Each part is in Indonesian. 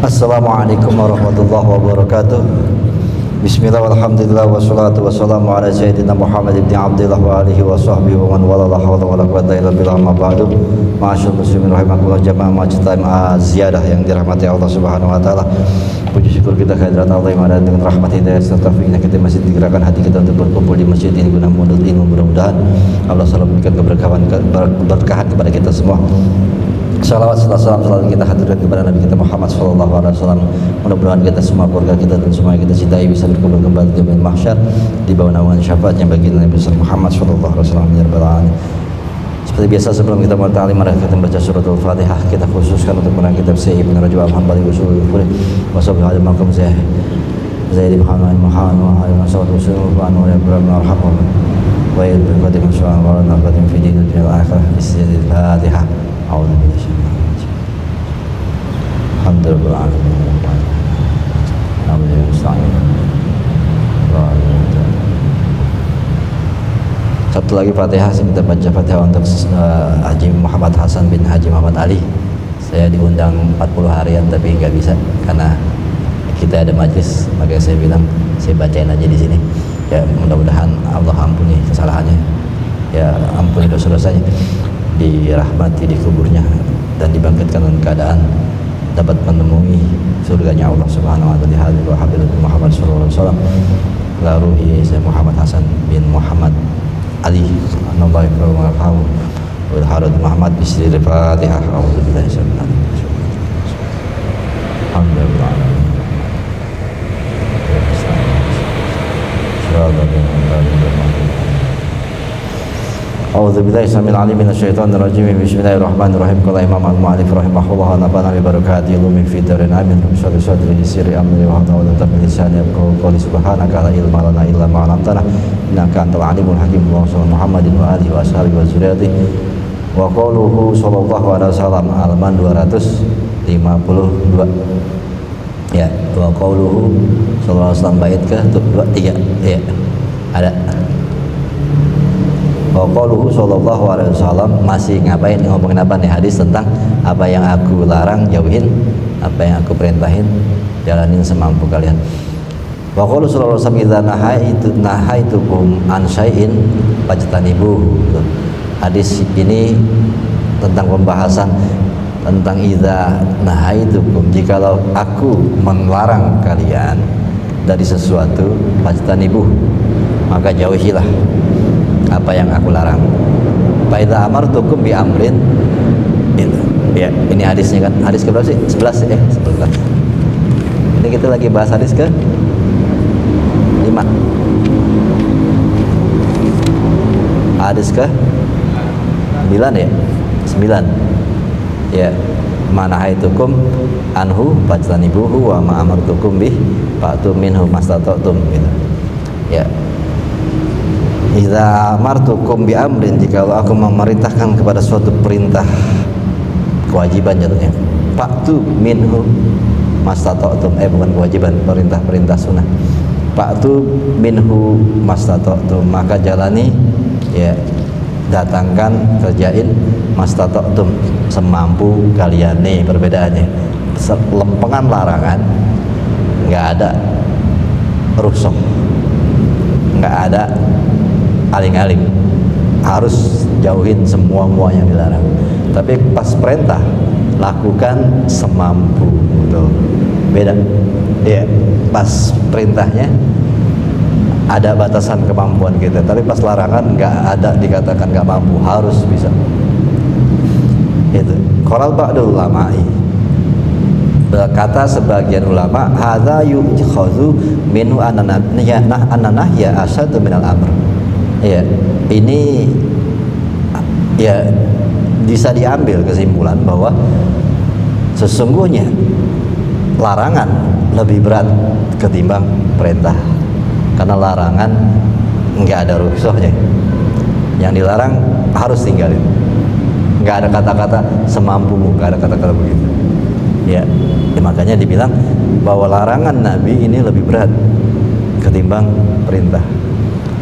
Assalamualaikum warahmatullahi wabarakatuh. Bismillah walhamdulillah wassalatu wassalamu ala sayyidina Muhammad ibn Abdillah wa alihi wa sahbihi wa man wala la hawla wa la quwwata illa billah ma ba'du. Ma'asyarul muslimin rahimakumullah jamaah majlis ziyadah yang dirahmati Allah Subhanahu wa taala. Puji syukur kita kehadirat Allah yang ada dengan rahmat hidayah serta taufiknya kita masih digerakkan hati kita untuk berkumpul di masjid ini guna menuntut ilmu. Mudah-mudahan Allah selalu memberikan keberkahan kepada kita semua. Salawat serta salam selalu kita haturkan kepada Nabi kita Muhammad sallallahu alaihi wasallam. Mudah-mudahan kita semua, keluarga kita dan semua yang kita cintai bisa berkumpul kembali di yaumil mahsyar di bawah naungan syafaatnya baginda Nabi Muhammad sallallahu alaihi wasallam ya rabbal alamin. Seperti biasa sebelum kita mulai ta'lim mari kita membaca suratul Fatihah. Kita khususkan untuk menerang kitab Syekh Ibnu Rajab Al-Hanbali usul al-Fiqh wa sabah al-maqam Zaid Muhammad wa sallallahu alaihi wa sallam wa il bi qadim sya'an wa naqadim fi dinil akhirah bismillahil Fatihah. A'udzu billahi minasyaitonir rajim. Alhamdulillah Satu lagi Fatihah, kita baca Fatihah untuk Haji Muhammad Hasan bin Haji Muhammad Ali. Saya diundang 40 harian tapi nggak bisa karena kita ada majlis, makanya saya bilang saya bacain aja di sini. Ya mudah-mudahan Allah ampuni kesalahannya, ya ampuni dosa-dosanya, dirahmati di kuburnya dan dibangkitkan dalam keadaan dapat menemui surganya Allah Subhanahu wa taala. Hadis Habib Muhammad sallallahu alaihi wasallam la ruhi Sayyid Muhammad Hasan bin Muhammad Ali anallahu yarhamu wa harad Muhammad bismillahil Fatihah. A'udzu billahi minasyaitonir rajim. Alhamdulillah. A'udzu billahi samil alim minasyaitonir rajim. Bismillahirrahmanirrahim. Qala Imam Al-Mu'allif rahimahullah nafa'ana bi barakatihi min fi darin amin. Rabbi sadri sirri amri wa hawla min lisani yafqahu qawli subhanaka la ilma lana illa ma 'allamtana innaka antal alimul hakim. Muhammadin wa alihi wa ashabihi wa dzurriyyatihi. Wa qawluhu sallallahu alaihi wasallam halaman 252. Ya, wa qawluhu sallallahu alaihi wasallam bait ke 3. Ya. Ada. Wa qauluhu sallallahu alaihi wasallam masih ngapain, ngomongin apa nih? Hadis tentang apa yang aku larang jauhin, apa yang aku perintahin jalanin semampu kalian. Wa qauluhu sallallahu alaihi wasallam idza nahaitukum an syai'in fajtanibuhu. Hadis ini tentang pembahasan tentang idza nahaitukum, jikalau aku melarang kalian dari sesuatu fajtanibuhu, maka jauhilah apa yang aku larang. Fa idza amartukum bi amrin, itu ya, ini hadisnya kan, hadis ke berapa sih? 11 ya, 11. Ini kita lagi bahas hadis ke 5. Hadis ke 9 ya? 9. Ya, manahaitukum anhu fajtanibuhu wa ma amartukum bih fa'tu minhu mastata'tum gitu. Ya. Idza amartukum bi amrin, jika aku memerintahkan kepada suatu perintah kewajiban jatuhnya, fa'tu minhu mastata'tum, bukan kewajiban, perintah sunnah. Fa'tu minhu mastata'tum, maka jalani, ya, datangkan, kerjain, mastata'tum, semampu kalian. Nih perbedaannya, lempengan larangan nggak ada rukhsah, nggak ada aling-aling, harus jauhin semua yang dilarang. Tapi pas perintah lakukan semampu, gitu. Beda. Ya, pas perintahnya ada batasan kemampuan kita, tapi pas larangan nggak ada dikatakan nggak mampu, harus bisa. Itu. Qalal ba'dul ulama'i, berkata sebagian ulama, hadza yu'khadhu minhu ananahya asyaddu minal amr. Ya, ini ya bisa diambil kesimpulan bahwa sesungguhnya larangan lebih berat ketimbang perintah, karena larangan nggak ada rukhsahnya, yang dilarang harus tinggalin, nggak ada kata-kata semampumu, nggak ada kata-kata begitu. Ya, makanya dibilang bahwa larangan Nabi ini lebih berat ketimbang perintah.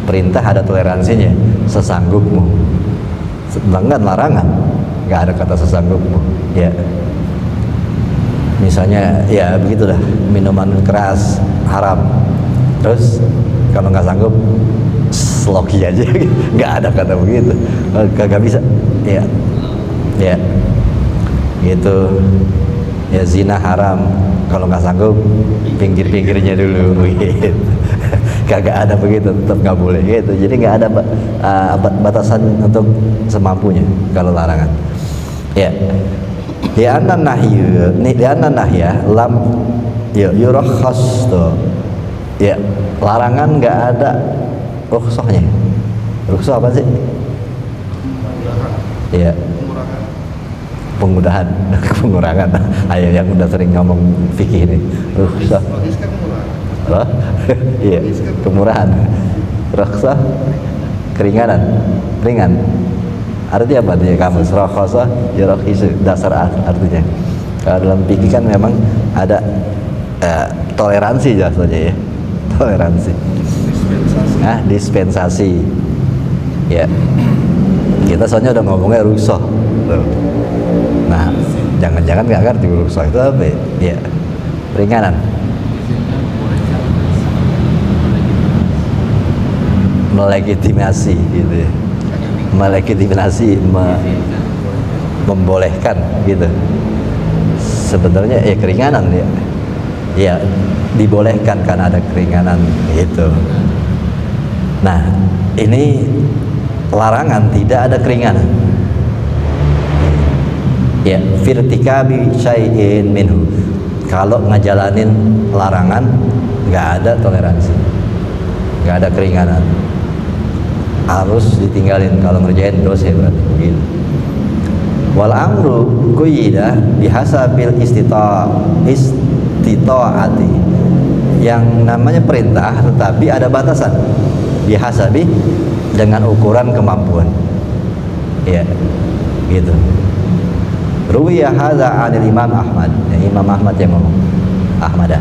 Perintah ada toleransinya, sesanggupmu. Sedangkan larangan nggak ada kata sesanggupmu. Ya, Misalnya ya begitulah, minuman keras haram. Terus kalau nggak sanggup sloki aja, nggak ada kata begitu, kagak bisa. Ya, ya, gitu. Ya zina haram, kalau nggak sanggup pinggir-pinggirnya dulu, gitu. Kagak ada begitu, tetap nggak boleh gitu. Jadi nggak ada batasan untuk semampunya kalau larangan. Ya, li'anna nahya lam yurakhas tuh. Ya, larangan nggak ada rukhsahnya. Rukhsah apa sih? Ya, pengudahan, pengurangan. Ayo yang udah sering ngomong fikih ini. Rukhsah. Apa? Iya, kemurahan. Rukhsah, keringanan, ringan. Artinya apa dia kamus? Rukhsah, yurakhisu, dasar artinya. Kalau dalam fikih kan memang ada toleransi jasanya ya. Toleransi. Dispensasi. Ya. Kita soalnya udah ngomongnya rukhsah. Nah, jangan-jangan nggak ngerti rukhsah itu apa ya? Ya, ringanan. Melegitimasi gitu ya. Melegitimasi, membolehkan gitu. Sebenarnya ya keringanan ya. Ya, dibolehkan karena ada keringanan gitu. Nah, ini larangan tidak ada keringanan. Ya, firtikabi syai'in minhu. Kalau ngejalanin larangan nggak ada toleransi, nggak ada keringanan, harus ditinggalin. Kalau ngerjain dosa berarti begitu. Wal amru quyida bihasabil istitaati. Yang namanya perintah tetapi ada batasan. Bihasabi, dengan ukuran kemampuan. Ya, gitu. Ruwiya hadza 'anil Imam Ahmad. Ya, Imam Ahmad yang ngomong. Ahmad.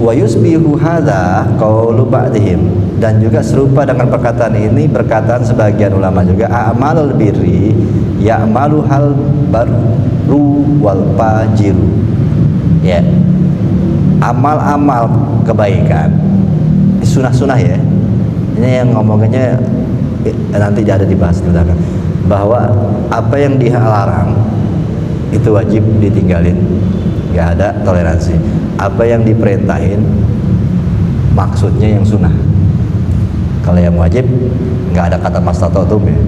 Wa yusbihu hadza qaulu ba'dihim, dan juga serupa dengan perkataan ini perkataan sebagian ulama juga, a'malul birri ya'malu hal baru wal fajiru. Ya. Amal-amal kebaikan sunah-sunah ya. Ini yang ngomongnya nanti ada dibahas di belakang, bahwa apa yang dilarang itu wajib ditinggalin, nggak ada toleransi. Apa yang diperintahin maksudnya yang sunnah. Kalau yang wajib nggak ada kata mastatotum ya.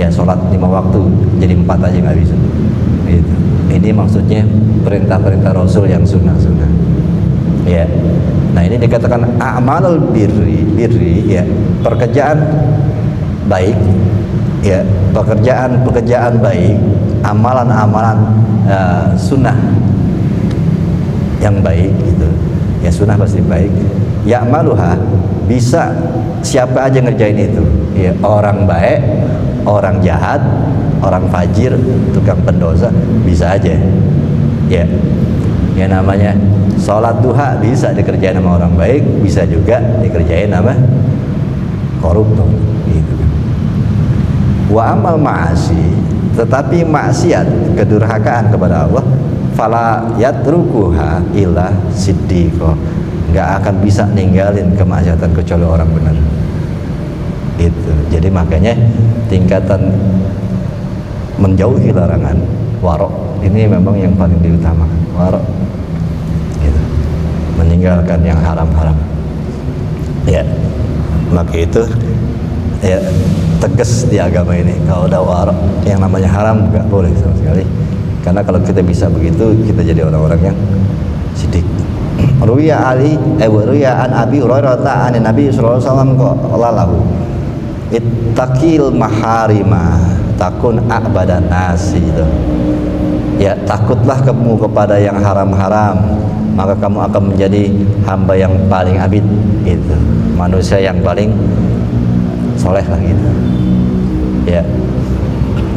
Ya sholat 5 waktu jadi 4 aja nggak bisa. Gitu. Ini maksudnya perintah-perintah Rasul yang sunnah-sunnah. Ya. Nah ini dikatakan a'malul birri ya, pekerjaan baik ya, pekerjaan baik, amalan-amalan sunnah yang baik gitu ya, sunnah pasti baik. Ya'maluha, bisa siapa aja ngerjain itu ya, orang baik, orang jahat, orang fajir, tukang pendosa, bisa aja ya. Ya namanya sholat duha bisa dikerjain sama orang baik, bisa juga dikerjain sama koruptor gitu. Wa amal ma'asi, tetapi maksiat, kedurhakaan kepada Allah, fala yatrukuha illa siddiqo, nggak akan bisa ninggalin kemaksiatan kecuali orang benar. Itu. Jadi makanya tingkatan menjauhi larangan, warok, ini memang yang paling diutamakan. Warok gitu. Meninggalkan yang haram-haram ya, maka itu ya tegas di agama ini. Kalau udah warok yang namanya haram nggak boleh sama sekali, karena kalau kita bisa begitu kita jadi orang-orang yang sidik. Ruwiya an Abi Hurairah an Nabi sallallahu alaihi wasallam qala lahu ittaqil maharima takun a'badan nasi. Itu ya, takutlah kamu kepada yang haram-haram, maka kamu akan menjadi hamba yang paling abid, itu manusia yang paling soleh lah gitu ya.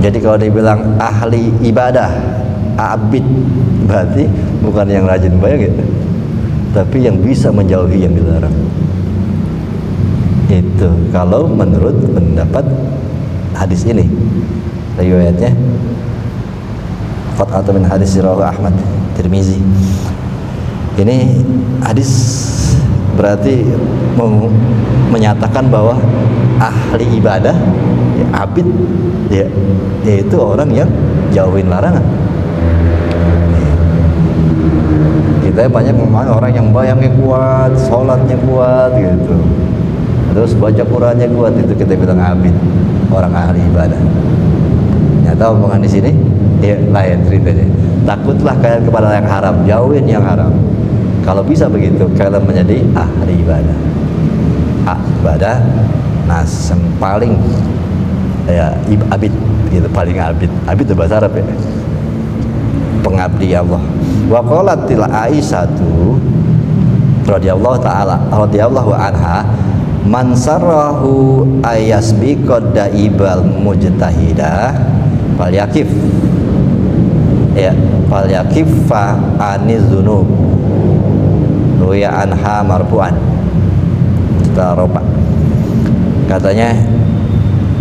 Jadi kalau dibilang ahli ibadah, abid, berarti bukan yang rajin banyak gitu, tapi yang bisa menjauhi yang dilarang. Itu kalau menurut pendapat hadis ini, riwayatnya qat'atun min hadis rawahu Ahmad Tirmizi. Ini hadis berarti menyatakan bahwa ahli ibadah, ya, abid, ya, yaitu orang yang jauhin larangan. Kita banyak ngomongin orang yang bayangnya kuat, sholatnya kuat gitu, terus baca Qurannya kuat, itu kita bilang abid, orang ahli ibadah. Nyata omongan di sini ya lain ceritanya. Takutlah kalian kepada yang haram, jauhin yang haram. Kalau bisa begitu, kalian menjadi ahli ibadah. Ibadah, nas yang paling ya abid, gitu, paling abid. Abid itu bahasa Arab ya, pengabdi Allah. Wa qalatil Aisyatu radhiyallahu anha, man sarrahu ayasbiqad daibal mujtahidah falyakif, ya, falyakifa anidzunub ruya anha marfu'an. Ropa. Katanya,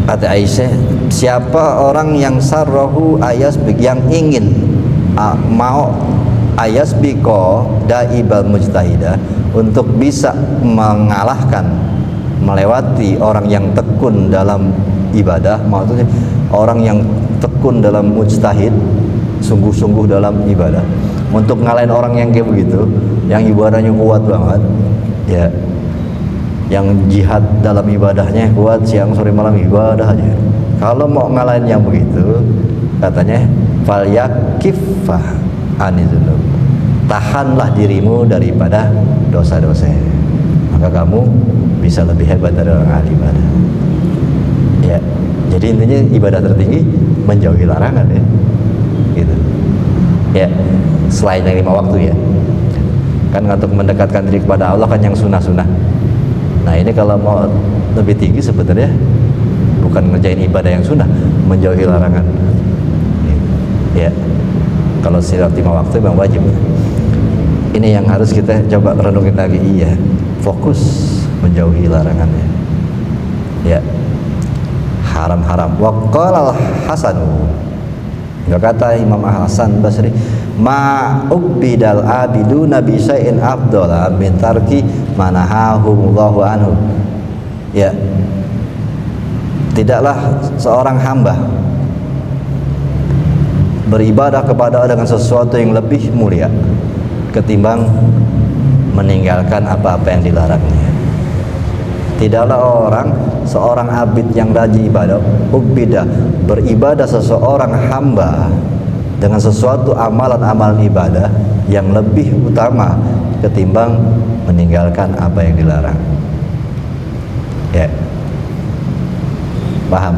kata Aisyah, siapa orang yang sarrahu ayasbiq, yang ingin mau ayasbiqo daibal mujtahidah, untuk bisa mengalahkan, melewati orang yang tekun dalam ibadah, maksudnya orang yang tekun dalam mujtahid, sungguh-sungguh dalam ibadah, untuk ngalahin orang yang kayak begitu, yang ibadahnya kuat banget, ya, yang jihad dalam ibadahnya kuat, siang sore malam ibadah aja. Kalau mau ngalahin yang begitu, katanya falyakifah anidzunub, tahanlah dirimu daripada dosa-dosa, maka kamu bisa lebih hebat dari orang ahli ibadah. Ya, jadi intinya ibadah tertinggi menjauhi larangan, ya, gitu. Ya, selain yang 5 waktu, ya, kan untuk mendekatkan diri kepada Allah kan yang sunnah-sunnah. Nah ini kalau mau lebih tinggi sebenarnya bukan ngerjain ibadah yang sunnah, menjauhi larangan. Ya, kalau sirat 5 waktu memang wajib. Ini yang harus kita coba renungin lagi. Iya, fokus menjauhi larangannya. Ya, haram-haram. Wa qala al-Hasanu, kata Imam Hasan Basri, ma ubbidal abiduna bi syai'in afdhala min tarki manahahumullahu anhu. Ya, tidaklah seorang hamba beribadah kepada Allah dengan sesuatu yang lebih mulia ketimbang meninggalkan apa-apa yang dilarangnya. Tidaklah seorang abid yang rajin ibadah, ubbidah, beribadah seseorang hamba dengan sesuatu amalan-amalan ibadah yang lebih utama ketimbang meninggalkan apa yang dilarang. Ya, paham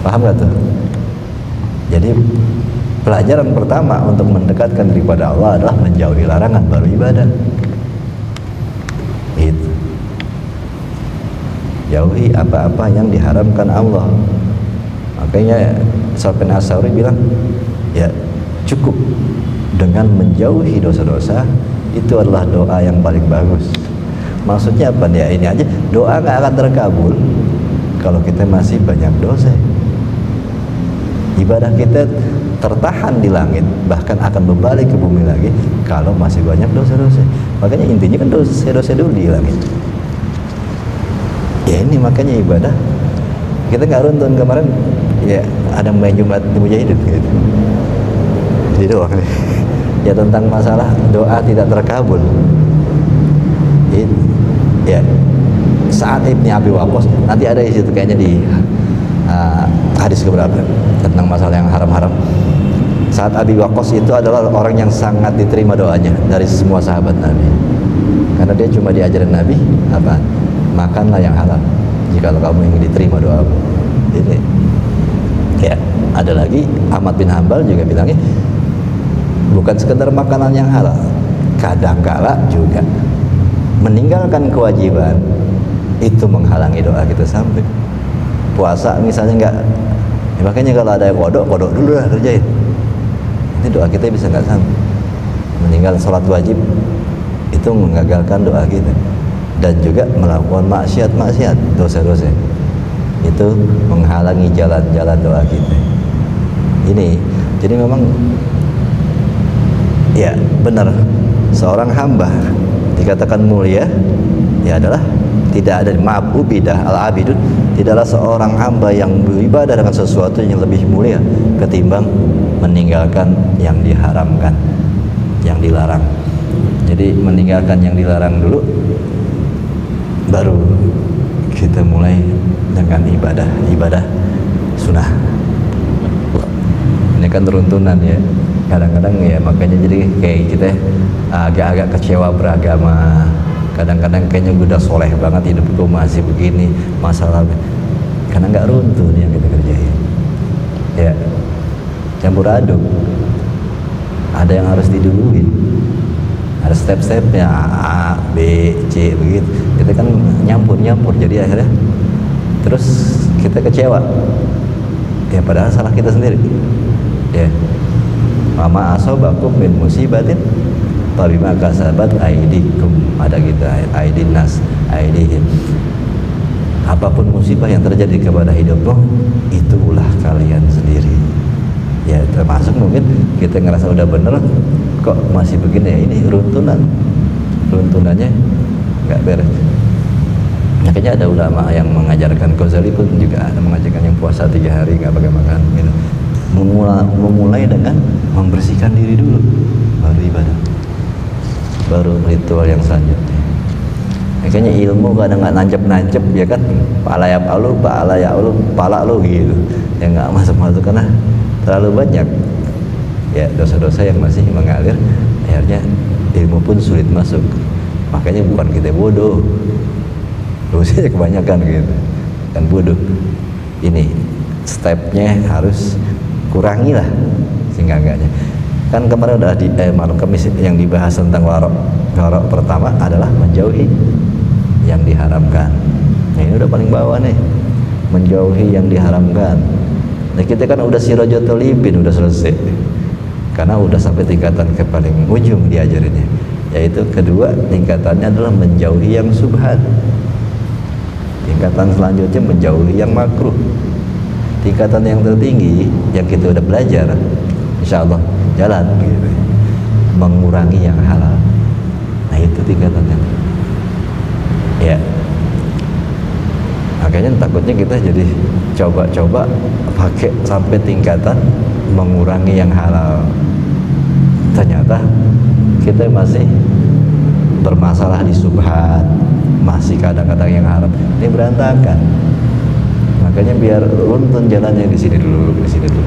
gak tuh? Jadi pelajaran pertama untuk mendekatkan diri kepada Allah adalah menjauhi larangan, baru ibadah. Itu, jauhi apa-apa yang diharamkan Allah. Makanya Sufyan Ats-Tsauri bilang, ya cukup dengan menjauhi dosa-dosa, itu adalah doa yang paling bagus. Maksudnya apa? Ya ini aja, doa gak akan terkabul kalau kita masih banyak dosa. Ibadah kita tertahan di langit, bahkan akan berbalik ke bumi lagi kalau masih banyak dosa-dosa. Makanya intinya kan dosa-dosa dulu di langit. Ya ini makanya ibadah kita nggak runtun. Kemarin ya ada main Jumat di Mujahidin gitu. Jadi doang nih. Ya tentang masalah doa tidak terkabul. Ini ya saat Ibni Abi Waqqas, nanti ada di situ kayaknya di hadis keberapa tentang masalah yang haram-haram. Saat Abi Waqqas itu adalah orang yang sangat diterima doanya dari semua sahabat Nabi, karena dia cuma diajarin Nabi apa? Makanlah yang halal jikalau kamu ingin diterima doamu. Ini ya, ada lagi Ahmad bin Hanbal juga bilangnya bukan sekedar makanan yang halal, kadangkala juga meninggalkan kewajiban itu menghalangi doa kita sampai. Puasa misalnya enggak, ya makanya kalau ada yang kodok dulu lah kerjain, ini doa kita bisa nggak sampai. Meninggal sholat wajib itu menggagalkan doa kita, dan juga melakukan maksiat dosa-dosa itu menghalangi jalan-jalan doa kita. Ini Jadi memang ya benar, seorang hamba dikatakan mulia ya adalah tidak ada ma'bubidah al-abidun, tidaklah seorang hamba yang beribadah dengan sesuatu yang lebih mulia ketimbang meninggalkan yang diharamkan, yang dilarang. Jadi meninggalkan yang dilarang dulu, baru kita mulai dengan ibadah sunnah. Ini kan runtunan ya, kadang-kadang ya, makanya jadi kayak kita agak-agak kecewa beragama. Kadang-kadang kayaknya gue udah soleh banget, hidupku masih begini masalahnya, karena nggak runtun yang kita kerjain ya, campur aduk. Ada yang harus diduluin, ada step-stepnya A, B, C begitu. Kita kan nyampur, jadi akhirnya terus kita kecewa ya, padahal salah kita sendiri ya. Mama asobakum min musibatin fabima kasabat aidikum, ada kita aidinas aidihim. Apapun musibah yang terjadi kepada hidupmu, itu ulah kalian sendiri ya. Termasuk mungkin kita ngerasa udah bener kok masih begini ya, ini runtunannya nggak beres. Makanya ada ulama yang mengajarkan, Ghazali pun juga ada mengajarkan yang puasa 3 hari nggak pakai makan minum. Memulai dengan membersihkan diri dulu, baru ibadah, baru ritual yang selanjutnya. Makanya ilmu kadang nggak nancep ya kan, pala ya pala lu gitu ya, nggak masuk karena terlalu banyak ya dosa-dosa yang masih mengalir, akhirnya ilmu pun sulit masuk. Makanya bukan kita bodoh, dosanya kebanyakan gitu kan, bodoh. Ini stepnya harus kurangi lah sehingga-enggaknya. Kan kemarin udah di malam Kamis yang dibahas tentang warok pertama adalah menjauhi yang diharamkan. Nah, ini udah paling bawah nih, menjauhi yang diharamkan. Nah, kita kan udah sirajatul libin, udah selesai, karena udah sampai tingkatan ke paling ujung diajarinnya, yaitu kedua tingkatannya adalah menjauhi yang subhat. Tingkatan selanjutnya menjauhi yang makruh. Tingkatan yang tertinggi yang kita udah belajar, insya Allah jalan gitu, mengurangi yang halal. Nah, itu tingkatannya ya. Makanya takutnya kita jadi coba-coba pakai sampai tingkatan mengurangi yang halal, ternyata kita masih bermasalah di subhat, masih kadang-kadang yang haram. Ini berantakan. Makanya biar runtun jalannya di sini dulu gitu.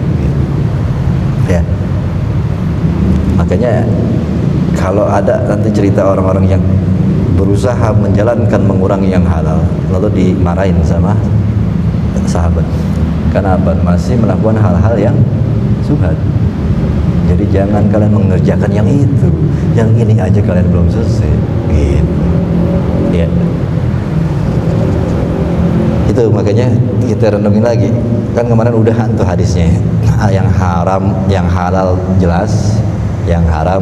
Ya. Makanya kalau ada nanti cerita orang-orang yang berusaha menjalankan mengurangi yang halal lalu dimarahin sama sahabat, karena apa? Masih melakukan hal-hal yang subhat. Jadi jangan kalian mengerjakan yang itu, yang ini aja kalian belum selesai gitu ya. Itu makanya kita renungin lagi, kan kemarin udah hantu hadisnya, yang haram yang halal jelas, yang haram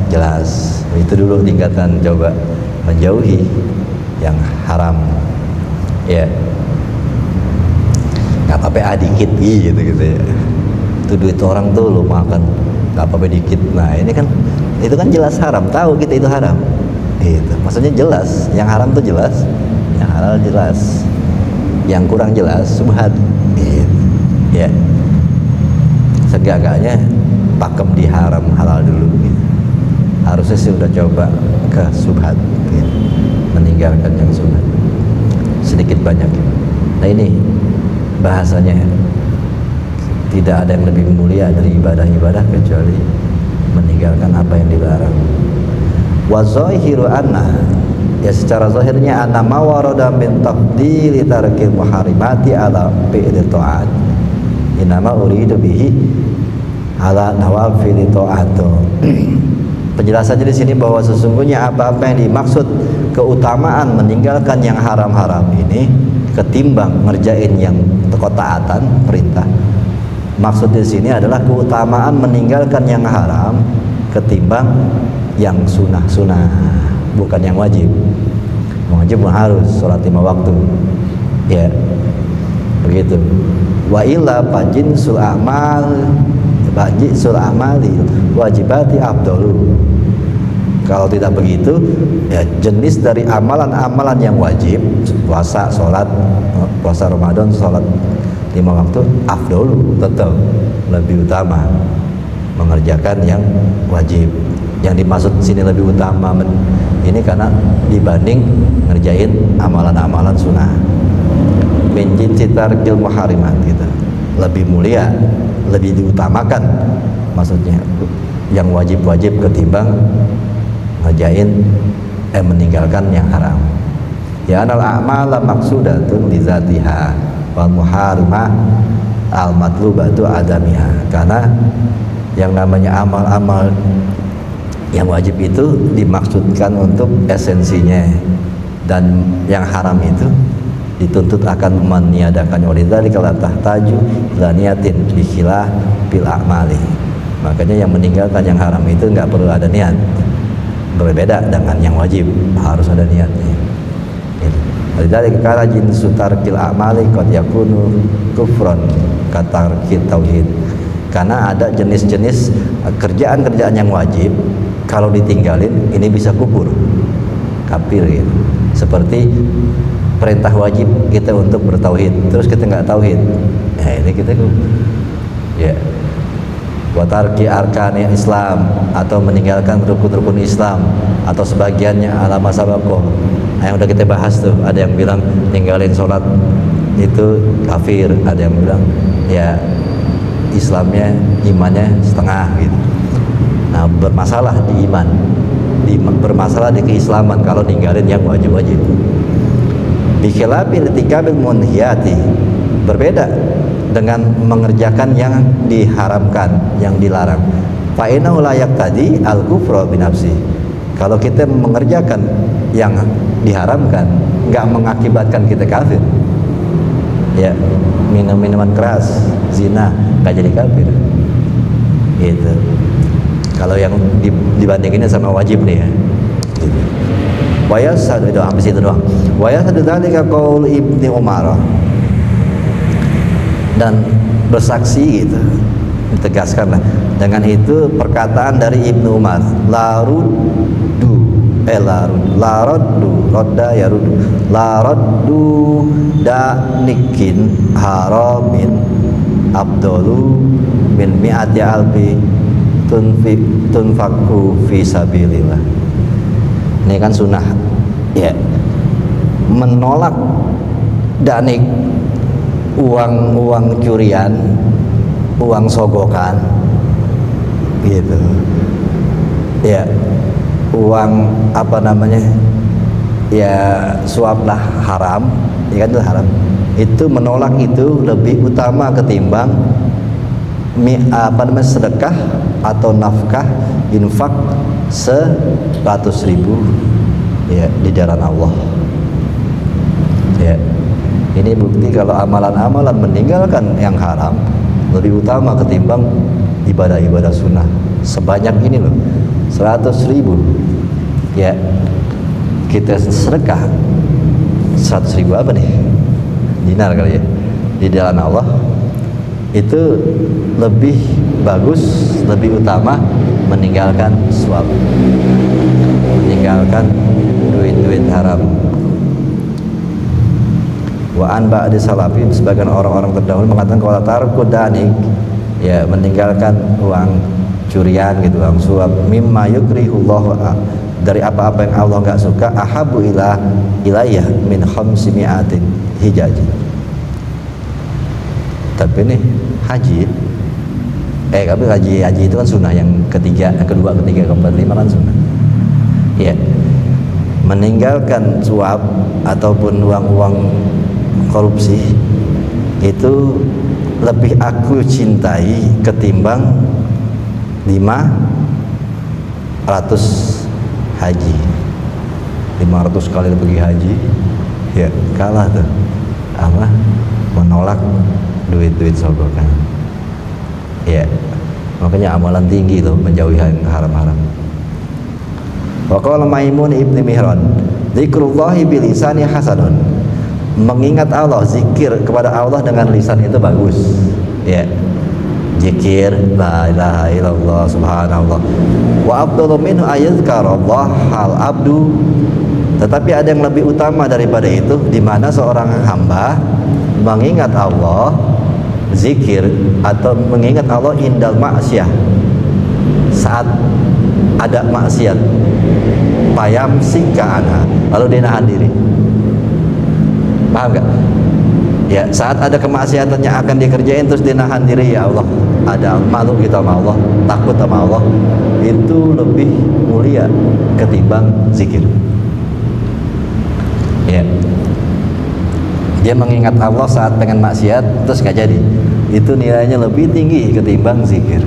jelas. Itu dulu tingkatan coba menjauhi yang haram ya. Nggak apa-apa dikit gitu ya. Itu duit orang tuh lu makan nggak apa-apa dikit. Nah, ini kan itu kan jelas haram, tahu kita itu haram gitu. Maksudnya jelas, yang haram tuh jelas, yang halal jelas, yang kurang jelas subhat gitu ya. Segagaknya pakem di haram halal dulu gitu. Harusnya sih udah coba ke subhat gitu, meninggalkan yang subhat sedikit banyak gitu. Nah, ini bahasanya tidak ada yang lebih mulia dari ibadah-ibadah kecuali meninggalkan apa yang dilarang. Wa zahiru anna, ya secara zahirnya anna ma warada min tafdili tarkil muharimati ala fi'li ta'at inama uridu bihi ala nawafil ta'at. Penjelasannya di sini bahwa sesungguhnya apa-apa yang dimaksud keutamaan meninggalkan yang haram-haram ini ketimbang ngerjain yang ketaatan perintah. Maksud di sini adalah keutamaan meninggalkan yang haram ketimbang yang sunnah-sunnah, bukan yang wajib. Wajib harus sholat 5 waktu ya, begitu. Wa illa fajinsul amal Ba'ji'sul amali wajibati afdalu. Kalau tidak begitu, ya jenis dari amalan-amalan yang wajib, puasa, sholat, puasa Ramadan, sholat 5 waktu, afdalu, tetap lebih utama mengerjakan yang wajib. Yang dimaksud sini lebih utama ini karena dibanding ngerjain amalan-amalan sunnah. Min jinsi tarkil muharimat gitu. Lebih mulia, lebih diutamakan maksudnya yang wajib-wajib ketimbang ngerjain meninggalkan yang haram. Ya anal a'mala maqsudatun li zatiha wal muharimah al matlubatu adamiha. Karena yang namanya amal-amal yang wajib itu dimaksudkan untuk esensinya, dan yang haram itu dituntut akan meniadakannya. Oleh dzalika la tahtaju ila niyatin bi khilaf bil a'mali. Makanya yang meninggalkan yang haram itu enggak perlu ada niat. Berbeda dengan yang wajib, harus ada niatnya. Oleh dzalika kala jinsu tarkil a'mali qad yakunu kufran katarkit tauhid. Karena ada jenis-jenis kerjaan-kerjaan yang wajib kalau ditinggalin ini bisa kufur, kafir gitu. Seperti perintah wajib kita untuk bertauhid, terus kita nggak tauhid, ya ini kita ya watarki arkani Islam, atau meninggalkan rukun-rukun Islam atau sebagiannya ala masabakoh. Yang udah kita bahas tuh, ada yang bilang ninggalin sholat itu kafir, ada yang bilang ya Islamnya, imannya setengah gitu. Nah, bermasalah di iman, bermasalah di keislaman kalau ninggalin yang wajib-wajib. Bikhilafil tikabil munhiyati, berbeda dengan mengerjakan yang diharamkan, yang dilarang. Fa innahu la yaqtadi al-kufra bi nafsi. Kalau kita mengerjakan yang diharamkan enggak mengakibatkan kita kafir. Ya, minum minuman keras, zina, enggak jadi kafir. Gitu. Kalau yang dibandinginnya sama wajib nih ya. Wa yasadu itu habis itu doang. Wa yasadu dzalika qaul Ibnu Umar. Dan bersaksi gitu, ditegaskanlah dengan itu perkataan dari Ibnu Umar, rodda yarudu, la raddu danikin haramin abdulu min mi'ati alfi tunfaku fi sabilillah. Ini kan sunnah ya, menolak danik, uang curian, uang sogokan gitu ya, uang apa namanya ya, suap lah, haram ya kan, itu haram. Itu menolak itu lebih utama ketimbang sedekah atau nafkah infak 100.000 ya di jalan Allah ya. Ini bukti kalau amalan-amalan meninggalkan yang haram lebih utama ketimbang ibadah-ibadah sunnah. Sebanyak ini loh, 100.000 ya, kita sedekah 100.000 apa nih, dinar kali ya, di jalan Allah, itu lebih bagus, lebih utama meninggalkan suap, meninggalkan duit-duit haram. Wa an ba'di salafin, sebagian orang-orang terdahulu mengatakan kalau tarku danik ya, meninggalkan uang curian gitu, uang suap, mimma yukrihullah, dari apa-apa yang Allah enggak suka, ahabu ilayah min khamsimi'atin hijajin. Tapi nih haji tapi haji itu kan sunnah, yang ketiga, kedua, ketiga, keempat, lima kan sunnah ya. Meninggalkan suap ataupun uang-uang korupsi itu lebih aku cintai ketimbang 500 haji, 500 kali pergi haji ya, kalah tuh apa, menolak duit-duit sogokan ya. Makanya amalan tinggi loh, menjauhi yang haram-haram. Wa qala Maimun ibn Mihran, dzikrullahi bilisani hasanun, mengingat Allah, zikir kepada Allah dengan lisan itu bagus ya. zikir la ilaha illallah subhanallah. Wa afdalu minhu ayadzkarallah hal abdu, tetapi ada yang lebih utama daripada itu, di mana seorang hamba mengingat Allah, zikir atau mengingat Allah indal maksiyah, saat ada maksiat, payam sikana, lalu dia nahan diri. Paham gak? Ya, saat ada kemaksiatan yang akan dikerjain terus dia nahan diri, ya Allah, ada malu kita sama Allah, takut sama Allah, itu lebih mulia ketimbang zikir. Ya, dia mengingat Allah saat pengen maksiat terus gak jadi, itu nilainya lebih tinggi ketimbang zikir.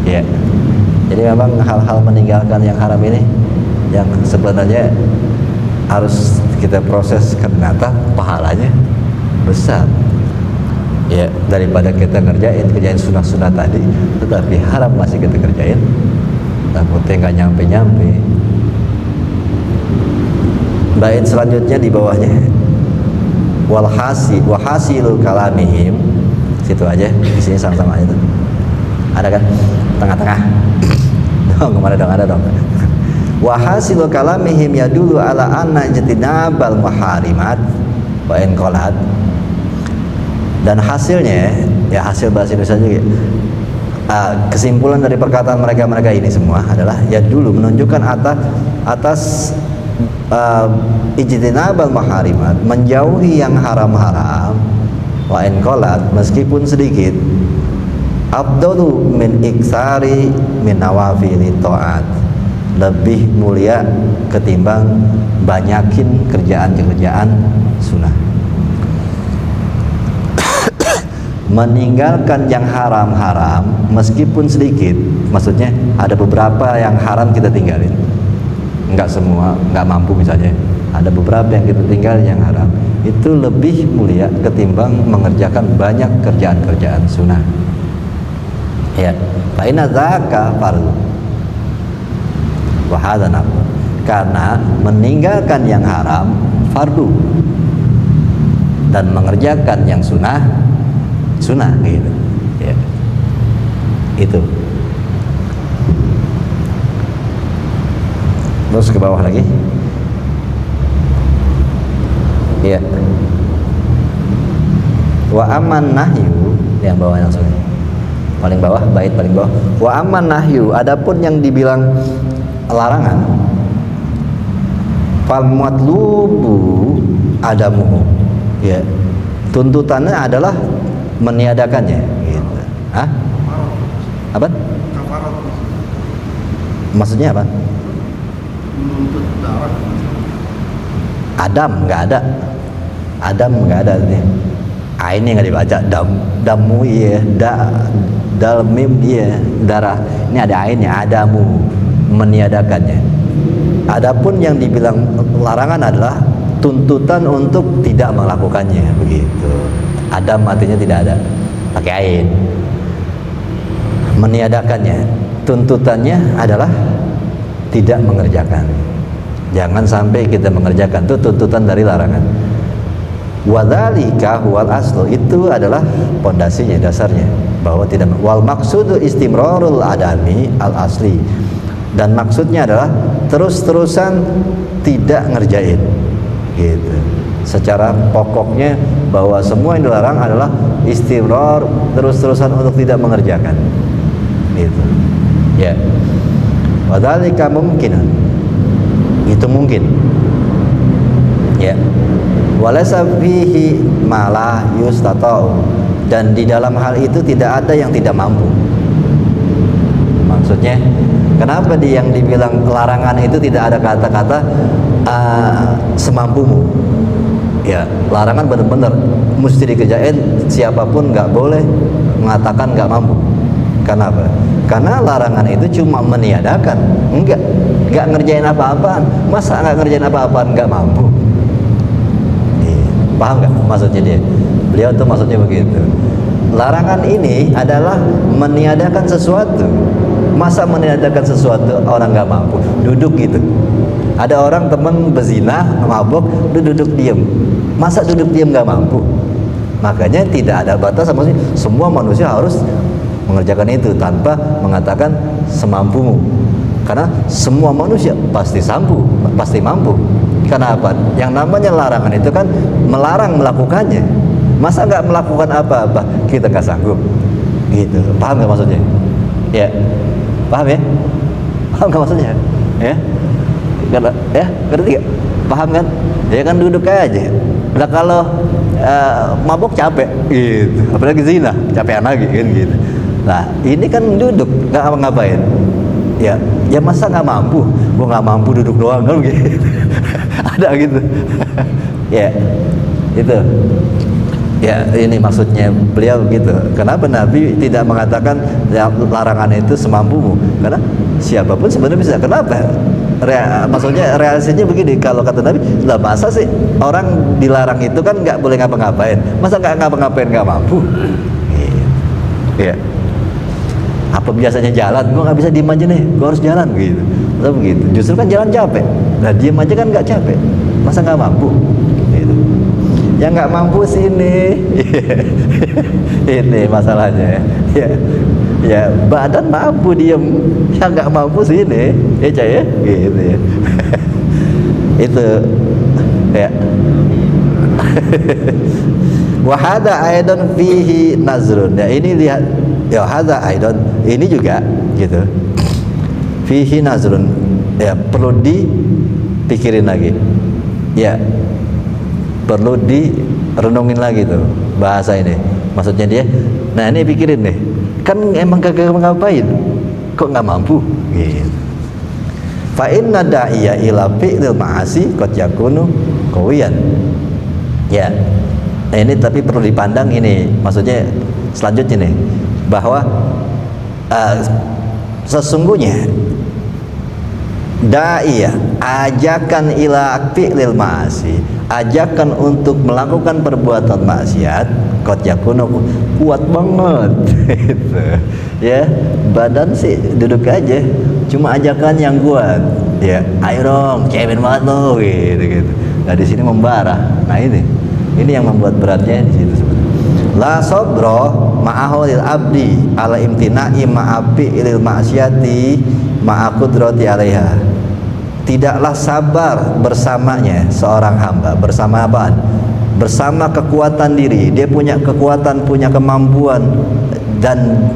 Ya, jadi memang hal-hal meninggalkan yang haram ini yang sebenarnya harus kita proses, ternyata pahalanya besar ya, daripada kita kerjain sunah-sunah tadi tetapi haram masih kita kerjain, takutnya nggak nyampe-nyampe. Bait selanjutnya di bawahnya, wahasilu kalamihim, situ aja, di sini sama-sama aja tuh. Ada kan tengah-tengah dong, kemana dong, ada dong. Wahasilu kalamihim yadulu ala anna jatinabal muharimat wa in qalat, dan hasilnya ya, hasil bahasa Indonesia juga, kesimpulan dari perkataan mereka ini semua adalah ya dulu menunjukkan atas ijtinabal muharimat, menjauhi yang haram-haram, wa in qalat, meskipun sedikit, afdalu min iksari min nawafili ta'at, lebih mulia ketimbang banyakin kerjaan-kerjaan sunnah. Meninggalkan yang haram-haram meskipun sedikit, maksudnya ada beberapa yang haram kita tinggalin, enggak semua, enggak mampu misalnya, ada beberapa yang kita tinggalin yang haram, itu lebih mulia ketimbang mengerjakan banyak kerjaan-kerjaan sunnah. Ya, fa inna dzaka fardhu wa hadza nafl, karena meninggalkan yang haram fardu dan mengerjakan yang sunnah gitu ya. Itu terus ke bawah lagi ya, wa aman nahyu, yang bawah langsung paling bawah, bait paling bawah, wa aman nahyu, adapun yang dibilang larangan, fal matlubu adamuhu, ya, tuntutannya adalah meniadakannya gitu. Hah? Apa? Maksudnya apa? Adam nggak ada, ini nggak dibaca, damu iya, dalmim iya, darah, ini ada ainnya, adamu, meniadakannya. Adapun yang dibilang larangan adalah tuntutan untuk tidak melakukannya, begitu. Adam artinya tidak ada, pakai ain. Meniadakannya, tuntutannya adalah tidak mengerjakan. Jangan sampai kita mengerjakan, itu tuntutan dari larangan. Wadzalika huwal aslu, itu adalah pondasinya, dasarnya, bahwa tidak. Wal maksudu istimrarul adami al asli, dan maksudnya adalah terus-terusan tidak ngerjain, gitu. Secara pokoknya bahwa semua yang dilarang adalah istimrar, terus-terusan untuk tidak mengerjakan, gitu ya. Wadzalika mungkinan, itu mungkin ya. Walaysa fihi ma la yustata'u, dan di dalam hal itu tidak ada yang tidak mampu. Maksudnya kenapa yang dibilang larangan itu tidak ada kata-kata semampumu. Ya, larangan benar-benar mesti dikerjain, siapapun nggak boleh mengatakan nggak mampu. Kenapa? Karena larangan itu cuma meniadakan, nggak ngerjain apa-apaan. Masa nggak ngerjain apa-apaan nggak mampu? Paham nggak maksudnya dia? Beliau tuh maksudnya begitu. Larangan ini adalah meniadakan sesuatu. Masa meniadakan sesuatu orang nggak mampu? Duduk gitu. Ada orang teman bezina, mabuk, duduk diem. Masa duduk diem nggak mampu? Makanya tidak ada batas, maksudnya semua manusia harus mengerjakan itu tanpa mengatakan semampumu. Karena semua manusia pasti mampu. Karena apa? Yang namanya larangan itu kan melarang melakukannya. Masa nggak melakukan apa-apa kita nggak sanggup? Gitu. Paham nggak maksudnya? Ya, paham ya? Paham nggak maksudnya? Ya, karena ya, ngerti nggak? Paham kan? Ya kan duduk aja. Nah kalau mabuk capek, gitu. Apalagi zina, capean lagi kan gitu. Nah ini kan duduk nggak ngapa-ngapain. Ya masa nggak mampu? Gua nggak mampu duduk doang kan gitu. Ada gitu. Ya itu. Ya ini maksudnya beliau gitu. Kenapa Nabi tidak mengatakan ya, larangan itu semampumu? Karena siapapun sebenarnya bisa. Kenapa? Maksudnya realisasinya begini. Kalau kata Nabi, lah masa sih orang dilarang itu kan nggak boleh ngapa-ngapain? Masa nggak ngapa-ngapain nggak mampu? Ya. Apa biasanya jalan? Gua nggak bisa diem aja nih. Gua harus jalan gitu. Atau begitu. Justru kan jalan capek. Nah diem aja kan nggak capek. Masa nggak mampu? Gitu. Yang nggak mampu sini. Ini masalahnya. Ya badan mampu diem. Yang nggak mampu sini. Ya cah ya. Gitu ya. Itu. Ya. Wahada aidan fihi nazrun. Ya ini lihat. Ya hadza aidan ini juga gitu. Fihi nazrun. Ya perlu dipikirin lagi. Ya perlu direnungin lagi tuh bahasa ini. Maksudnya dia, nah ini pikirin nih. Kan emang kagak ngapain. Kok nggak mampu? Gitu. Fa inna da'iya ila fi'lil ma'asi qad yakunu qawiyan. Ya. Nah, ini tapi perlu dipandang ini. Maksudnya selanjutnya nih bahwa sesungguhnya da'iyah ajakan ila fi'lil ma'asi, ajakan untuk melakukan perbuatan maksiat qad yakunu kuat banget gitu. Ya badan sih duduk aja cuma ajakan yang kuat ya, ayo dong cemen banget lo gitu. Nah di sini membara. Nah ini yang membuat beratnya di situ sebenarnya. La sabra ma'ahu lil abdi ala imtina'i ma'abi ilil ma'asyati ma'akudrati alaiha. Tidaklah sabar bersamanya seorang hamba. Bersama apaan? Bersama kekuatan diri. Dia punya kekuatan, punya kemampuan, dan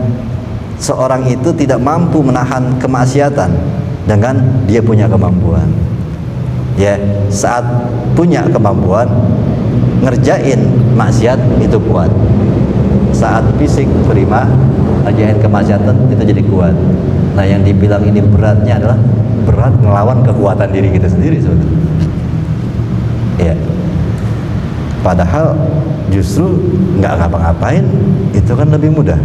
seorang itu tidak mampu menahan kemaksiatan dengan dia punya kemampuan. Ya, saat punya kemampuan ngerjain maksiat itu kuat. Saat fisik prima, ngerjain kemaksiatan itu jadi kuat. Nah yang dibilang ini beratnya adalah berat melawan kekuatan diri kita sendiri sebetulnya. Ya. Padahal justru nggak ngapa-ngapain itu kan lebih mudah.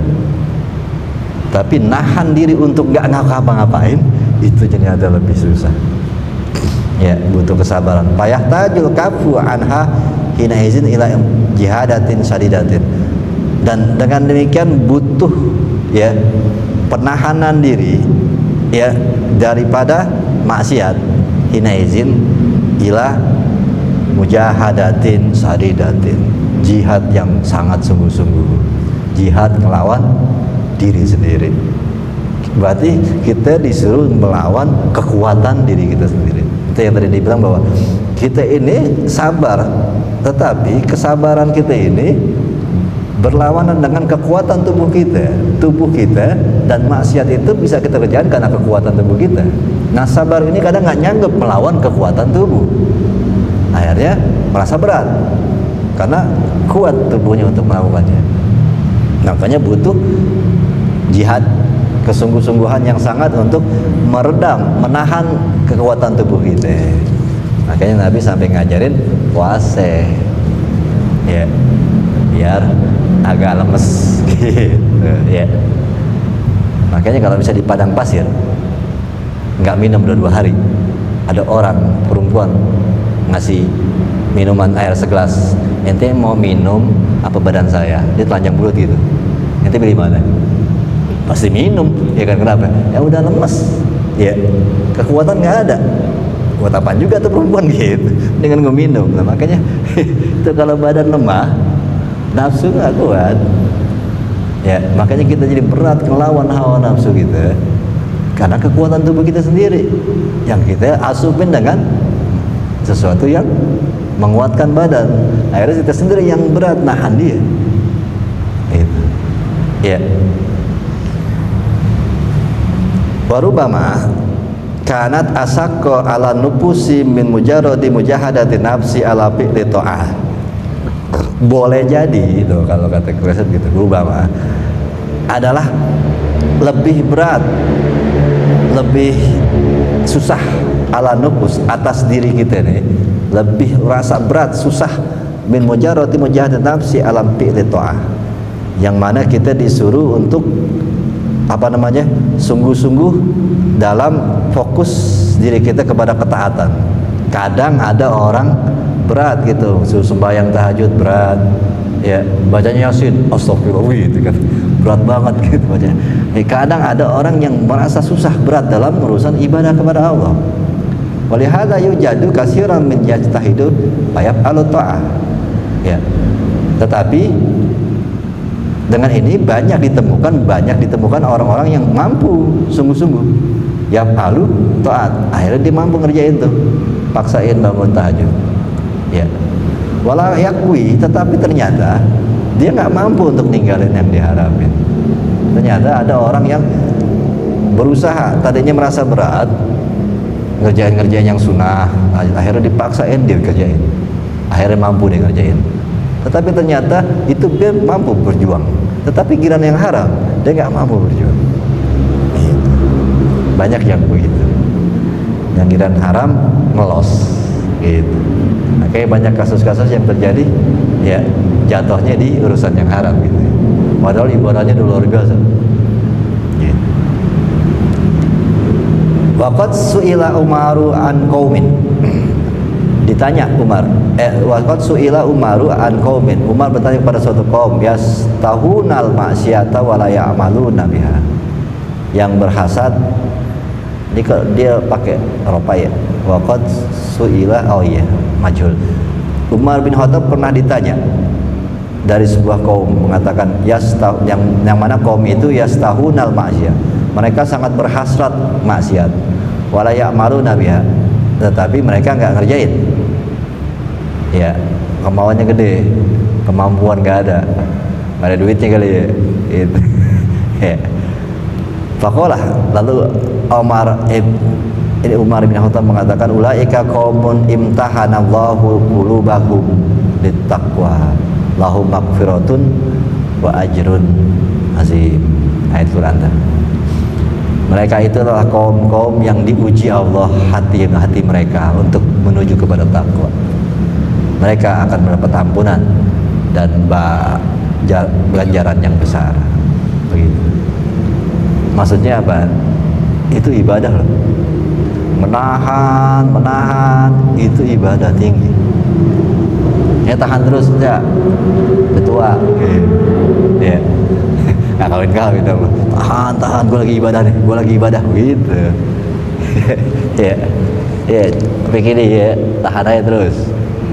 Tapi nahan diri untuk nggak ngapa-ngapain itu jadi ada lebih susah. Ya, butuh kesabaran. Payahtajul kafu anha hina izin ila jihadatin syadidatin. Dan dengan demikian butuh ya penahanan diri ya daripada maksiat hina izin ila mujahadatin syadidatin, jihad yang sangat sungguh-sungguh, jihad melawan diri sendiri. Berarti kita disuruh melawan kekuatan diri kita sendiri. Itu yang tadi dibilang bahwa kita ini sabar, tetapi kesabaran kita ini berlawanan dengan kekuatan tubuh kita. Tubuh kita dan maksiat itu bisa kita kerjakan karena kekuatan tubuh kita. Nah sabar ini kadang nggak nyanggep melawan kekuatan tubuh, akhirnya merasa berat karena kuat tubuhnya untuk melakukannya. Makanya butuh jihad, kesungguh-sungguhan yang sangat untuk meredam, menahan kekuatan tubuh kita. Makanya Nabi sampai ngajarin puasa ya biar agak lemes gitu ya. Makanya kalau bisa di padang pasir nggak minum 2 hari, ada orang perempuan ngasih minuman air segelas, ente mau minum apa badan saya? Dia telanjang mulut gitu, ente pilih mana? Pasti minum, ya kan? Kenapa? Ya udah lemes, ya kekuatan nggak ada. Buat apaan juga tuh perempuan gitu dengan gue minum. Nah makanya itu kalau badan lemah, nafsu nggak kuat, Ya, makanya kita jadi berat ngelawan hawa nafsu kita karena kekuatan tubuh kita sendiri yang kita asupin dengan sesuatu yang menguatkan badan. Akhirnya kita sendiri yang berat nahan dia. Itu. Ya. Warubama kanat asakko ala nufusi min mujarradi mujahadati nafsi ala fi'li ta'ah. Boleh jadi itu kalau kata Kreset gitu, rubama adalah lebih berat, lebih susah ala nufus atas diri kita nih, lebih rasa berat, susah min mujarradi mujahadati nafsi ala fi'li ta'ah, yang mana kita disuruh untuk apa namanya, sungguh-sungguh dalam fokus diri kita kepada ketaatan. Kadang ada orang berat gitu, sembahyang tahajud berat, ya bacanya Yasin, astagfirullah gitu kan, berat banget gitu bacanya. Kadang ada orang yang merasa susah berat dalam urusan ibadah kepada Allah. Walihada yujadu katsiran min yajtahidu fayaf'alu ta'ah. Ya. Tetapi dengan ini banyak ditemukan orang-orang yang mampu sungguh-sungguh yaf'alu ta'at, akhirnya dia mampu ngerjain tuh, paksain bangun tahajud. Ya, walau yakwi, tetapi ternyata dia nggak mampu untuk ninggalin yang diharapin. Ternyata ada orang yang berusaha, tadinya merasa berat ngerjain yang sunnah, akhirnya dipaksain dia kerjain, akhirnya mampu dia ngerjain. Tetapi ternyata itu dia mampu berjuang, tetapi giliran yang haram dia nggak mampu berjuang. Banyak yang begitu, yang giliran haram ngelos gitu. Makanya banyak kasus-kasus yang terjadi ya jatuhnya di urusan yang haram gitu. Padahal ibadahnya luar biasa. Gitu. Waqad su'ila Umaru an qaumin. Ditanya Umar, waqad su'ila Umaru an qaumin. Umar bertanya kepada suatu kaum, yastahunal ma'siyata wa la ya'maluna biha. Yang berhasad, dia pakai ropa ya. Waqad su'ila, oh iya, majhul. Umar bin Khattab pernah ditanya dari sebuah kaum, mengatakan yang mana kaum itu yastahunal ma'siyah, mereka sangat berhasrat maksiat, wala ya'maluna biha, tetapi mereka nggak ngerjain. Ya, kemauannya gede, kemampuan nggak ada duitnya kali ya. Itu. Ya. Faqalah, lalu Umar bin Khattab mengatakan, ulaika qaumun imtahanallahu qulubahum littaqwa lahum maghfiratun wa ajrun azim. Ayat Quran. Mereka itu adalah kaum-kaum yang diuji Allah hati mereka untuk menuju kepada takwa. Mereka akan mendapat ampunan dan ganjaran yang besar. Begitu. Maksudnya apa? Itu ibadah loh. Menahan itu ibadah tinggi. Ya tahan terus ya, betua. Ya. Nggak kawin gitu. Tahan, gue lagi ibadah gitu. Ya, begini ya, tahan aja terus.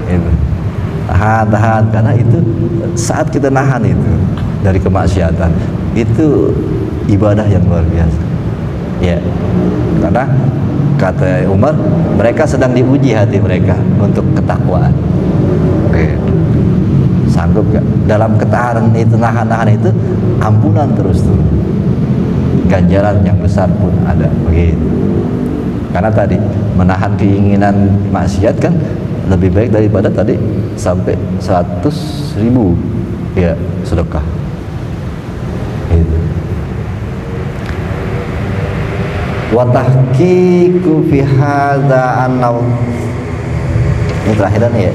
Gitu. Tahan, karena itu saat kita nahan itu dari kemaksiatan, itu ibadah yang luar biasa. Ya, karena kata Umar, mereka sedang diuji hati mereka untuk ketakwaan. Sanggup gak dalam ketahanan itu, nahan itu, ampunan terus tuh, ganjaran yang besar pun ada. Begitu. Karena tadi menahan keinginan maksiat kan lebih baik daripada tadi sampai 100.000 ya sedekah. Gitu. Wa tahqiqu fi hadza annahu, ini terakhiran ya.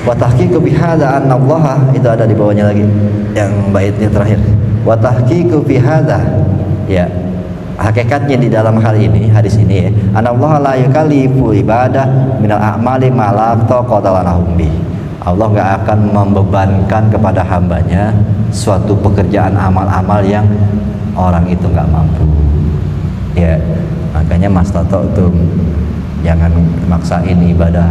Wa tahqiqu bi hadza annallaha, itu ada di bawahnya lagi yang baitnya terakhir. Wa tahqiqu fi hadza, ya hakikatnya di dalam hal ini, hadis ini ya, anallaha la yukallifu ibadah minal a'mali ma la taqata lahum bi. Allah enggak akan membebankan kepada hambanya suatu pekerjaan amal-amal yang orang itu enggak mampu. Ya, makanya Mas Toto tuh jangan maksain ibadah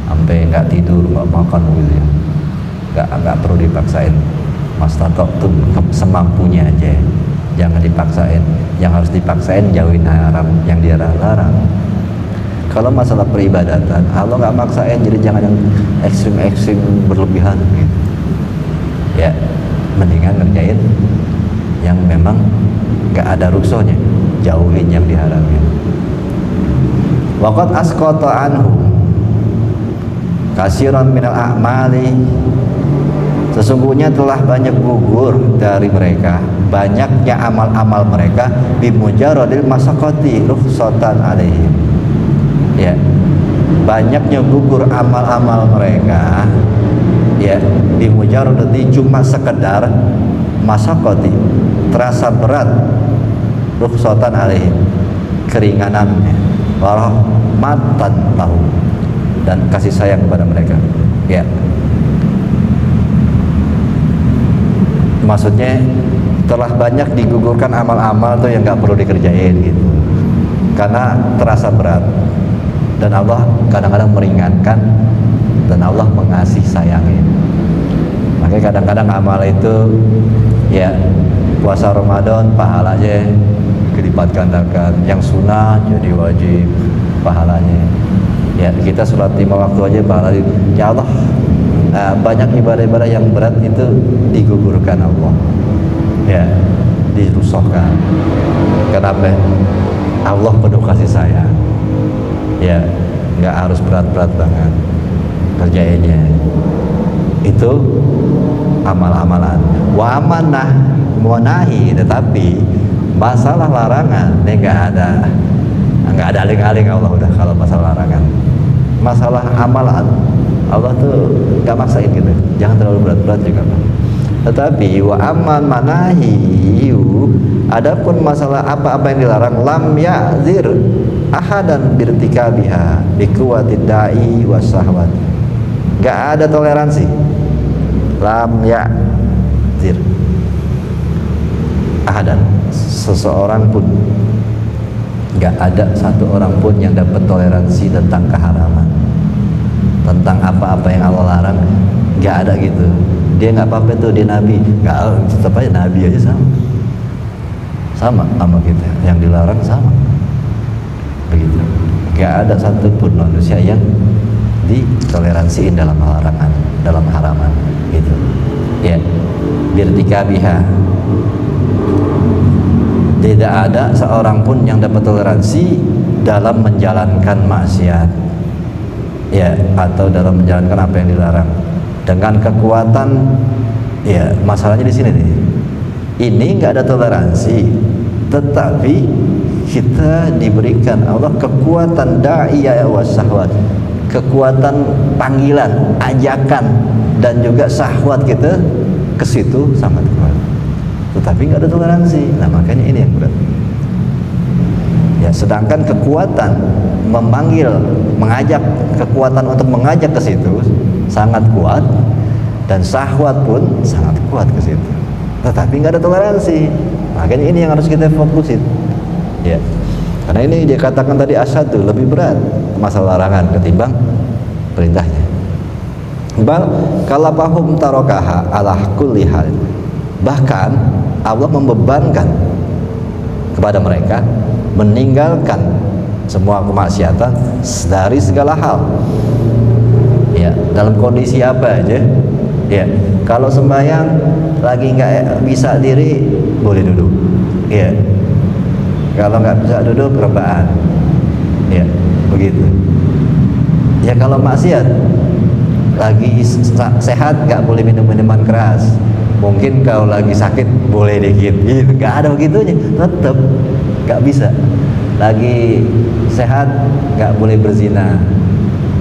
sampai nggak tidur, nggak makan gitu ya. Nggak perlu dipaksain. mastata'tum, semampunya aja, jangan dipaksain. Yang harus dipaksain jauhin haram, yang dilarang. Kalau masalah peribadatan, Allah nggak maksain, jadi jangan yang ekstrim berlebihan gitu. Ya, mendingan ngerjain yang memang nggak ada ruksohnya, jauhin yang diharamkan. Waqad asqata anhu kasiran minal a'mali, sesungguhnya telah banyak gugur dari mereka banyaknya amal-amal mereka bimujaradil masaqati rukhsatan alaihim. Ya, banyaknya gugur amal-amal mereka ya bimujaradati, cuma sekedar masaqati, terasa berat, rukhsatan alaihim, keringanannya, warahmatan lahum, dan kasih sayang kepada mereka. Ya, maksudnya telah banyak digugurkan amal-amal tuh yang nggak perlu dikerjain gitu, karena terasa berat, dan Allah kadang-kadang meringankan, dan Allah mengasih sayangi. Makanya kadang-kadang amal itu ya, puasa Ramadan pahalanya dilipat gandakan, yang sunnah jadi wajib pahalanya. Ya, kita sholat 5 waktu aja pahala. Ya Allah, banyak ibadah-ibadah yang berat itu digugurkan Allah, ya, dirusakkan. Kenapa? Allah penuh kasih sayang. Ya, nggak harus berat-berat banget kerjainnya. Itu amal-amalan. Wa amanah munahi, tetapi masalah larangan ini nggak ada aling-aling Allah udah. Kalau masalah larangan, masalah amalan Allah tuh nggak maksain gitu, jangan terlalu berat-berat juga. Tetapi wa aman manahi, adapun masalah apa-apa yang dilarang, lam ya'zir ahadan birtikabiha biquwatid da'i wasahwat, nggak ada toleransi. Lam ya'zir ahadan, seseorang pun, nggak ada satu orang pun yang dapat toleransi tentang keharaman, tentang apa-apa yang Allah larang. Nggak ada gitu. Dia nggak apa-apa tuh, dia nabi, nggak, tetap aja nabi aja sama kita, yang dilarang sama begitu. Nggak ada satupun manusia yang ditoleransiin dalam larangan, dalam haraman gitu ya. Birtikabiha, tidak ada seorang pun yang dapat toleransi dalam menjalankan maksiat ya, atau dalam menjalankan apa yang dilarang dengan kekuatan. Ya, masalahnya di sini nih, ini nggak ada toleransi, tetapi kita diberikan Allah kekuatan da'iyah wa syahwat, kekuatan panggilan, ajakan, dan juga syahwat kita ke situ sangat kuat, tetapi nggak ada toleransi. Nah, makanya ini yang berat ya. Sedangkan kekuatan memanggil, mengajak, kekuatan untuk mengajak ke situ sangat kuat, dan syahwat pun sangat kuat ke situ, tetapi nggak ada toleransi. Makanya ini yang harus kita fokusin ya, karena ini dia katakan tadi asyadu, lebih berat masalah larangan ketimbang perintahnya. Bal kalabahum tarokaha ala kulli hal, bahkan Allah membebankan kepada mereka meninggalkan semua kemaksiatan dari segala hal ya, dalam kondisi apa aja ya. Kalau sembahyang lagi nggak bisa diri, boleh duduk ya. Kalau nggak bisa duduk, rebahan ya, begitu ya. Kalau maksiat lagi sehat, nggak boleh minum minuman keras. Mungkin kalau lagi sakit boleh dikit gitu, nggak ada begitunya, tetap nggak bisa. Lagi sehat nggak boleh berzina,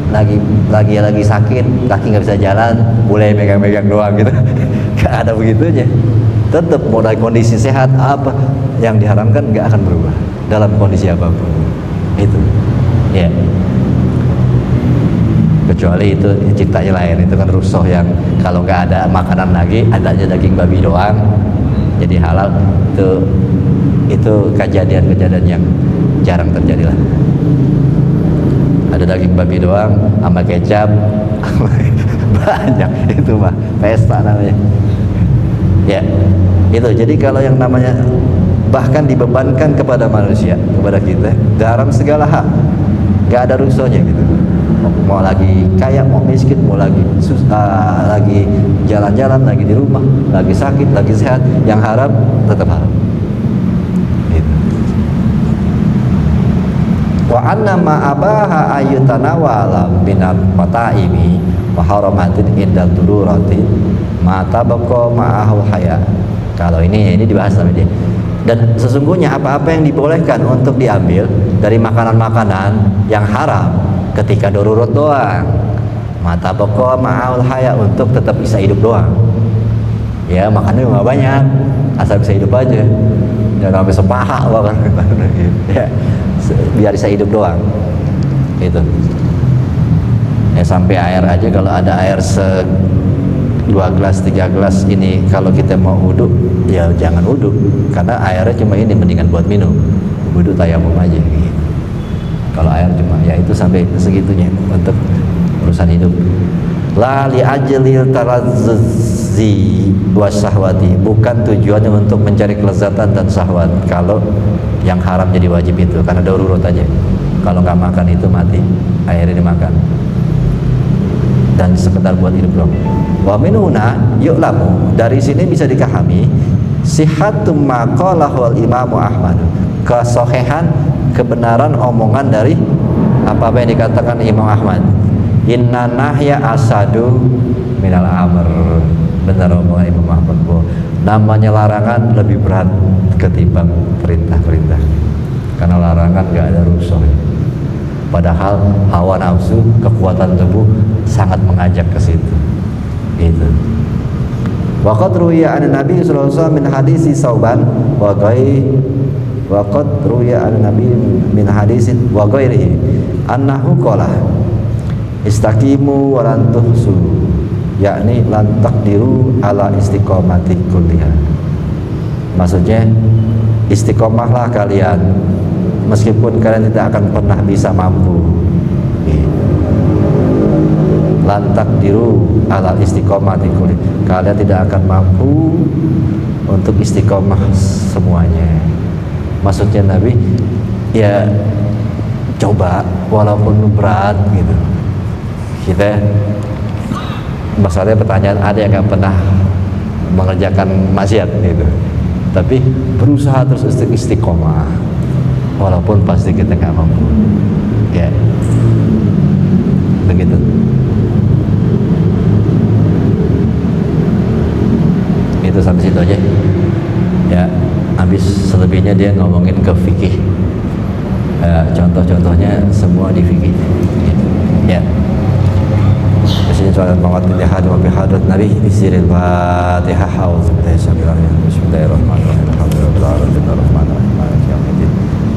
lagi sakit, kaki nggak bisa jalan, boleh megang-megang doang gitu. Nggak ada begitunya, tetap mau dalam kondisi sehat, apa yang diharamkan nggak akan berubah dalam kondisi apapun itu ya. Kecuali itu ciptanya lain, itu kan rusuh yang kalau nggak ada makanan lagi, ada aja daging babi doang jadi halal. Itu kejadian-kejadian yang jarang terjadi lah. Ada daging babi doang sama kecap banyak, itu mah pesta namanya Ya, itu. Jadi kalau yang namanya bahkan dibebankan kepada manusia, kepada kita dalam segala hal, nggak ada rusuhnya gitu. Mau lagi kaya, mau miskin, mau lagi lagi jalan-jalan, lagi di rumah, lagi sakit, lagi sehat, yang haram tetap haram. Gitu. Wa anna ma abaha ayyutanawala minal mataimi wa haramatin indal dururati ma tabaqa ma'ahu haya. Kalau ini dibahas sama dia. Dan sesungguhnya apa-apa yang dibolehkan untuk diambil dari makanan-makanan yang haram ketika darurat doang, mata pokok ma'al haya, untuk tetap bisa hidup doang. Ya, makannya nggak banyak, asal bisa hidup aja. Jangan sampai sepaha bahkan. Ya, biar bisa hidup doang. Itu. Ya, sampai air aja, kalau ada air 2 gelas 3 gelas ini, kalau kita mau wudhu ya jangan wudhu, karena airnya cuma ini, mendingan buat minum. Wudhu tayamum aja gitu. Kalau air cuma ya itu sampai segitunya untuk urusan hidup. La li ajlil tarazzi wasyahwati, bukan tujuannya untuk mencari kelezatan dan syahwat. Kalau yang haram jadi wajib itu karena darurat aja. Kalau nggak makan itu mati, airnya dimakan dan sekedar buat hidup doang. Wa minuna yu'lamu, dari sini bisa dikahami sihhatum maqalahu al-Imam Ahmad, kesohehan, kebenaran omongan dari apa yang dikatakan Imam Ahmad. Inna nahya asadu minal amr, benar omongan Imam Ahmad, namanya larangan lebih berat ketimbang perintah-perintah, karena larangan gak ada rusuh. Padahal hawa nafsu, kekuatan tubuh sangat mengajak ke situ. Itu. Waqad ruwiya an Nabi sallallahu alaihi wasallam min hadisi Sauban wa ghairi, waqad ruwiya an Nabi min hadisin wa ghairihi annahu qala istaqimu wa lan tuhsu, yakni lan taqdiru ala istiqomati kulliha. Maksudnya istiqomahlah kalian meskipun kalian tidak akan pernah bisa mampu. Lantak diru ala istiqomati kulli, kalian tidak akan mampu untuk istiqomah semuanya. Maksudnya Nabi ya coba walaupun berat gitu. Kita masalahnya pertanyaan, ada yang nggak pernah mengerjakan maksiat gitu, tapi berusaha terus istiqomah walaupun pasti kita nggak mampu. Ya, begitu. Itu sampai situ aja. Ya, habis selebihnya dia ngomongin ke fikih. Contoh-contohnya semua di fikih. Ya. Bismillahirrahmanirrahim. Salat mawati hadis wa bihadrat Nabi bisiril Fatihah. Bismillahirrahmanirrahim. Alhamdulillah rabbil alamin. Maliki yaumiddin.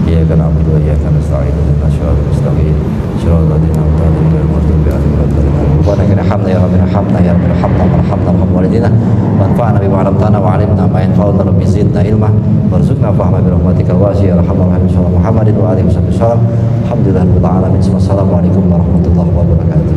Iyyaka na'budu wa iyyaka nasta'in. Ihdinas siratal mustaqim. Siratal ladzina an'amta 'alaihim ghairil maghdubi 'alaihim waladdallin. Rabbana lakal hamdu ya rabbana hamdan ya rabbana hamdan warhamna walidina wanfa'na bima 'allamtana wa 'allimna ma yanfa'una wa zidna ilma warzuqna fahma bi rahmatika wasi'a arhamar rahimin sallallahu Muhammadin wa alihi wasallam. Alhamdulillahirabbil alamin. Wassalamualaikum warahmatullahi wabarakatuh.